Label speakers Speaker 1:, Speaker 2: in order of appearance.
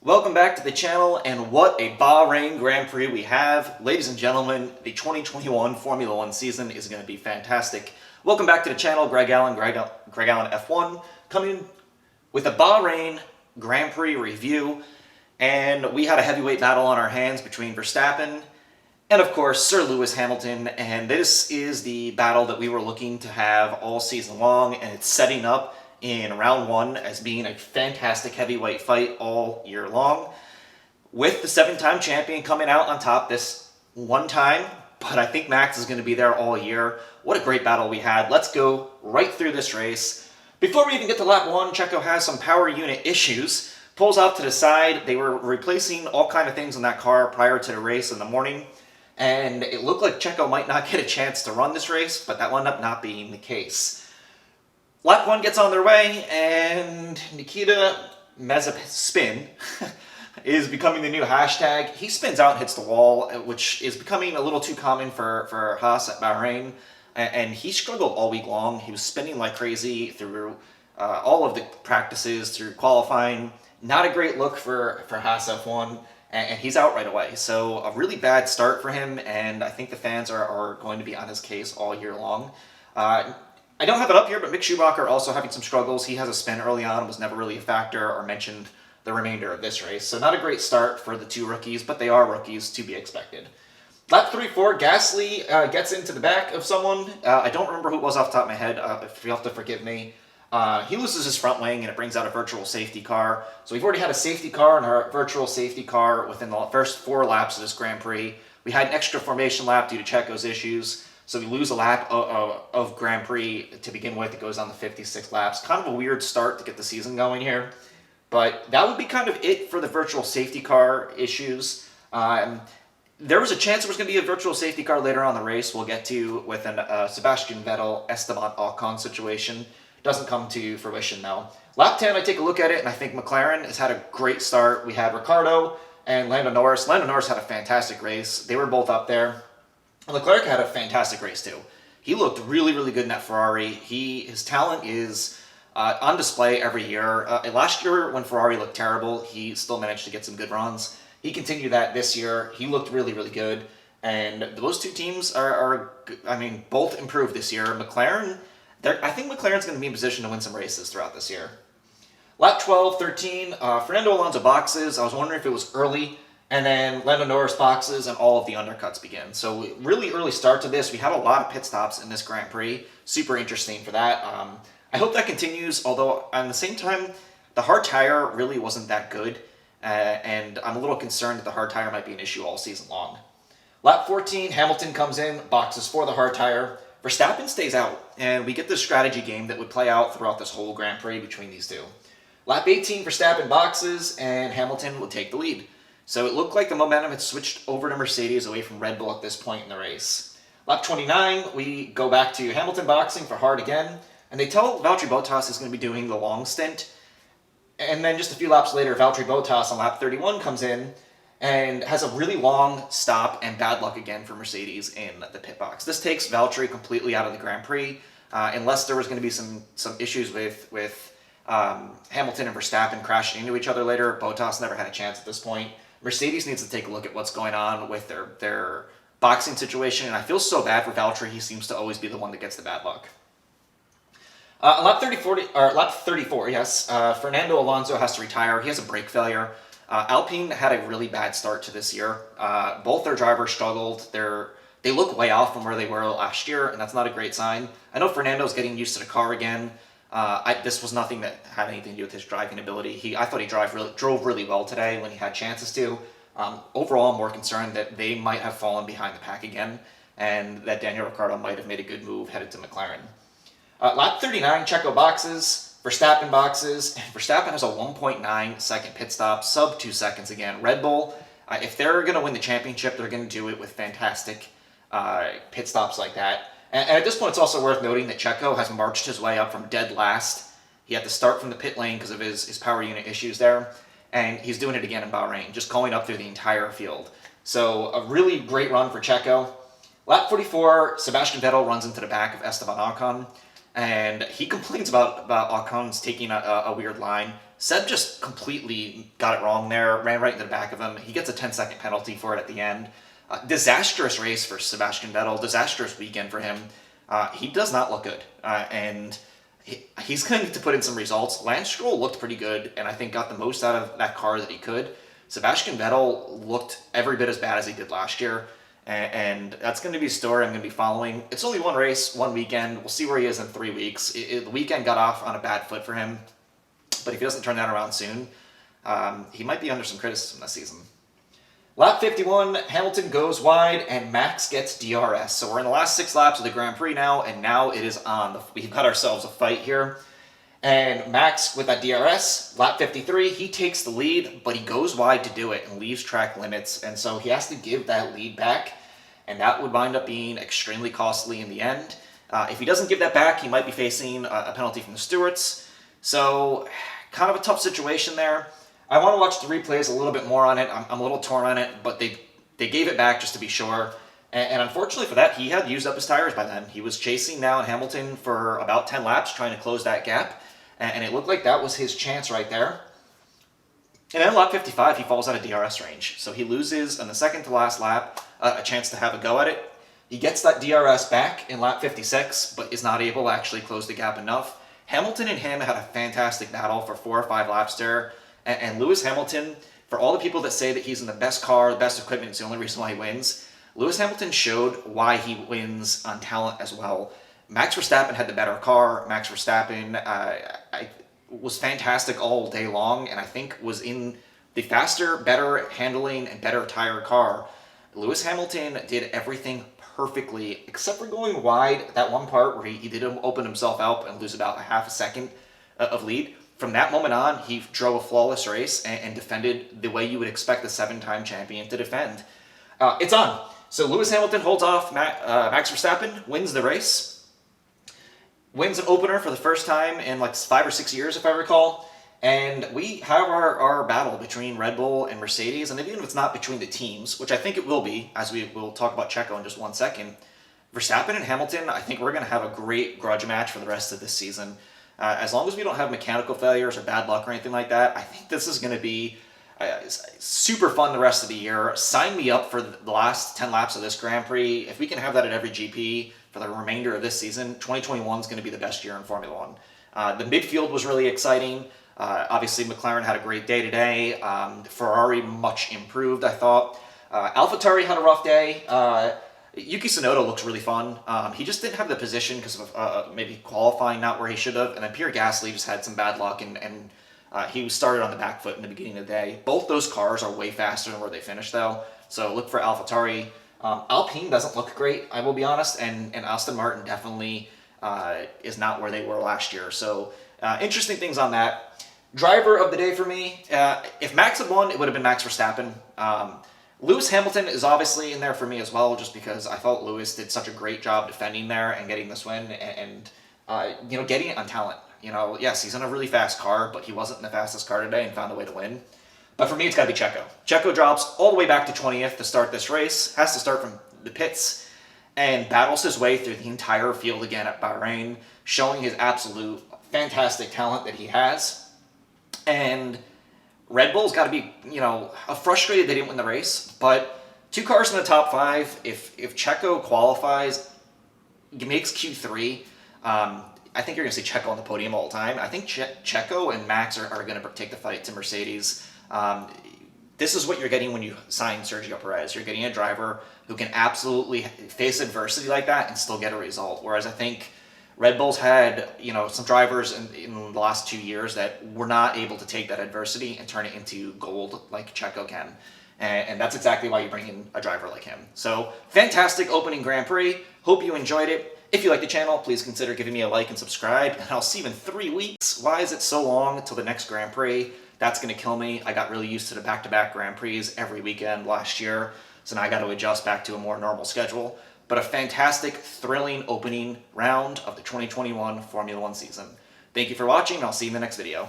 Speaker 1: Welcome back to the channel, and what a Bahrain Grand Prix we have. Ladies and gentlemen, the 2021 Formula One season is going to be fantastic. Welcome back to the channel, Greg Allen F1, coming with a Bahrain Grand Prix review. And we had a heavyweight battle on our hands between Verstappen and, of course, Sir Lewis Hamilton. And this is the battle that we were looking to have all season long, and it's setting up in round one as being a fantastic heavyweight fight all year long, with the 7-time champion coming out on top this one time. But I think Max is going to be there all year. What a great battle we had. Let's go right through this race. Before we even get to lap one, Checo has some power unit issues. Pulls off to the side. They were replacing all kind of things in that car prior to the race in the morning, and it looked like Checo might not get a chance to run this race, but that wound up not being the case. Lap 1 gets on their way, and Nikita Mazepin is becoming the new hashtag. He spins out and hits the wall, which is becoming a little too common for Haas at Bahrain, and he struggled all week long. He was spinning like crazy through all of the practices, through qualifying. Not a great look for Haas F1, and he's out right away. So a really bad start for him, and I think the fans are going to be on his case all year long. I don't have it up here, but Mick Schumacher also having some struggles. He has a spin early on, was never really a factor or mentioned the remainder of this race. So not a great start for the two rookies, but they are rookies to be expected. Lap 3-4, Gasly gets into the back of someone. I don't remember who it was off the top of my head, if you'll have to forgive me. He loses his front wing, and it brings out a virtual safety car. So we've already had a safety car and a virtual safety car within the first 4 laps of this Grand Prix. We had an extra formation lap due to Checo's issues. So we lose a lap of Grand Prix to begin with. It goes on to 56 laps. Kind of a weird start to get the season going here. But that would be kind of it for the virtual safety car issues. There was a chance there was going to be a virtual safety car later on in the race. We'll get to with an Sebastian Vettel, Esteban Ocon situation. Doesn't come to fruition though. Lap 10, I take a look at it, and I think McLaren has had a great start. We had Ricciardo and Lando Norris. Lando Norris had a fantastic race. They were both up there. Leclerc had a fantastic race too. He looked really, really good in that Ferrari. His talent is on display every year. Last year, when Ferrari looked terrible, he still managed to get some good runs. He continued that this year. He looked really, really good. And those two teams are both improved this year. McLaren, I think McLaren's going to be in position to win some races throughout this year. Lap 12, 13, Fernando Alonso boxes. I was wondering if it was early. And then Lando Norris boxes, and all of the undercuts begin. So really early start to this. We had a lot of pit stops in this Grand Prix. Super interesting for that. I hope that continues, although at the same time, the hard tire really wasn't that good. And I'm a little concerned that the hard tire might be an issue all season long. Lap 14, Hamilton comes in, boxes for the hard tire. Verstappen stays out, and we get this strategy game that would play out throughout this whole Grand Prix between these two. Lap 18, Verstappen boxes, and Hamilton would take the lead. So it looked like the momentum had switched over to Mercedes away from Red Bull at this point in the race. Lap 29, we go back to Hamilton boxing for hard again, and they tell Valtteri Bottas is going to be doing the long stint. And then just a few laps later, Valtteri Bottas on lap 31 comes in and has a really long stop, and bad luck again for Mercedes in the pit box. This takes Valtteri completely out of the Grand Prix, unless there was going to be some issues with Hamilton and Verstappen crashing into each other later. Bottas never had a chance at this point. Mercedes needs to take a look at what's going on with their boxing situation, and I feel so bad for Valtteri. He seems to always be the one that gets the bad luck. Lap 34, yes, Fernando Alonso has to retire. He has a brake failure. Alpine had a really bad start to this year. Both their drivers struggled. They look way off from where they were last year, and that's not a great sign. I know Fernando's getting used to the car again. This was nothing that had anything to do with his driving ability. I thought he drove really well today when he had chances to. Overall, I'm more concerned that they might have fallen behind the pack again, and that Daniel Ricciardo might have made a good move headed to McLaren. Lap 39, Checo boxes, Verstappen boxes, and Verstappen has a 1.9 second pit stop, sub 2 seconds again. Red Bull, if they're going to win the championship, they're going to do it with fantastic pit stops like that. And at this point, it's also worth noting that Checo has marched his way up from dead last. He had to start from the pit lane because of his power unit issues there, and he's doing it again in Bahrain, just going up through the entire field. So a really great run for Checo. Lap 44, Sebastian Vettel runs into the back of Esteban Ocon, and he complains about Ocon's taking a weird line. Seb just completely got it wrong there, ran right into the back of him. He gets a 10-second penalty for it at the end. Disastrous race for Sebastian Vettel, disastrous weekend for him. He does not look good, and he's going to need to put in some results. Lance Stroll looked pretty good, and I think got the most out of that car that he could. Sebastian Vettel looked every bit as bad as he did last year, and that's going to be a story I'm going to be following. It's only one race, one weekend. We'll see where he is in 3 weeks. The weekend got off on a bad foot for him, but if he doesn't turn that around soon, he might be under some criticism this season. Lap 51, Hamilton goes wide, and Max gets DRS. So we're in the last 6 laps of the Grand Prix now, and now it is on. We've got ourselves a fight here. And Max, with that DRS, lap 53, he takes the lead, but he goes wide to do it and leaves track limits. And so he has to give that lead back, and that would wind up being extremely costly in the end. If he doesn't give that back, he might be facing a penalty from the stewards. So kind of a tough situation there. I want to watch the replays a little bit more on it. I'm a little torn on it, but they gave it back just to be sure. And unfortunately for that, he had used up his tires by then. He was chasing now in Hamilton for about 10 laps, trying to close that gap. And it looked like that was his chance right there. And then lap 55, he falls out of DRS range. So he loses in the second to last lap a chance to have a go at it. He gets that DRS back in lap 56, but is not able to actually close the gap enough. Hamilton and him had a fantastic battle for 4 or 5 laps there. And Lewis Hamilton, for all the people that say that he's in the best car, the best equipment, it's the only reason why he wins, Lewis Hamilton showed why he wins on talent as well. Max Verstappen had the better car. Max Verstappen was fantastic all day long, and I think was in the faster, better handling, and better tire car. Lewis Hamilton did everything perfectly, except for going wide, that one part where he did open himself up and lose about a half a second of lead. From that moment on, he drove a flawless race and defended the way you would expect a 7-time champion to defend. It's on. So Lewis Hamilton holds off Max Verstappen, wins the race, wins an opener for the first time in like 5 or 6 years, if I recall. And we have our battle between Red Bull and Mercedes, and even if it's not between the teams, which I think it will be, as we will talk about Checo in just 1 second, Verstappen and Hamilton, I think we're going to have a great grudge match for the rest of this season. As long as we don't have mechanical failures or bad luck or anything like that, I think this is going to be super fun the rest of the year. Sign me up for the last 10 laps of this Grand Prix. If we can have that at every GP for the remainder of this season, 2021 is going to be the best year in Formula One. The midfield was really exciting. Obviously, McLaren had a great day today. Ferrari much improved, I thought. AlphaTauri had a rough day. Yuki Tsunoda looks really fun. He just didn't have the position because of maybe qualifying not where he should have. And then Pierre Gasly just had some bad luck, and he started on the back foot in the beginning of the day. Both those cars are way faster than where they finished, though. So look for AlphaTauri. Alpine doesn't look great, I will be honest, and Aston Martin definitely is not where they were last year. So interesting things on that. Driver of the day for me, if Max had won, it would have been Max Verstappen. Lewis Hamilton is obviously in there for me as well, just because I felt Lewis did such a great job defending there and getting this win, and getting it on talent. Yes, he's in a really fast car, but he wasn't in the fastest car today and found a way to win. But for me, it's got to be Checo. Checo drops all the way back to 20th to start this race, has to start from the pits, and battles his way through the entire field again at Bahrain, showing his absolute fantastic talent that he has. And Red Bull's got to be, frustrated they didn't win the race, but 2 cars in the top 5. If Checo qualifies, he makes Q3, I think you're going to see Checo on the podium all the time. I think Checo and Max are going to take the fight to Mercedes. This is what you're getting when you sign Sergio Perez. You're getting a driver who can absolutely face adversity like that and still get a result. Whereas I think Red Bull's had, some drivers in the last 2 years that were not able to take that adversity and turn it into gold like Checo can. And that's exactly why you bring in a driver like him. So, fantastic opening Grand Prix. Hope you enjoyed it. If you like the channel, please consider giving me a like and subscribe. And I'll see you in 3 weeks. Why is it so long until the next Grand Prix? That's going to kill me. I got really used to the back-to-back Grand Prix every weekend last year. So now I got to adjust back to a more normal schedule. But a fantastic, thrilling opening round of the 2021 Formula One season. Thank you for watching, and I'll see you in the next video.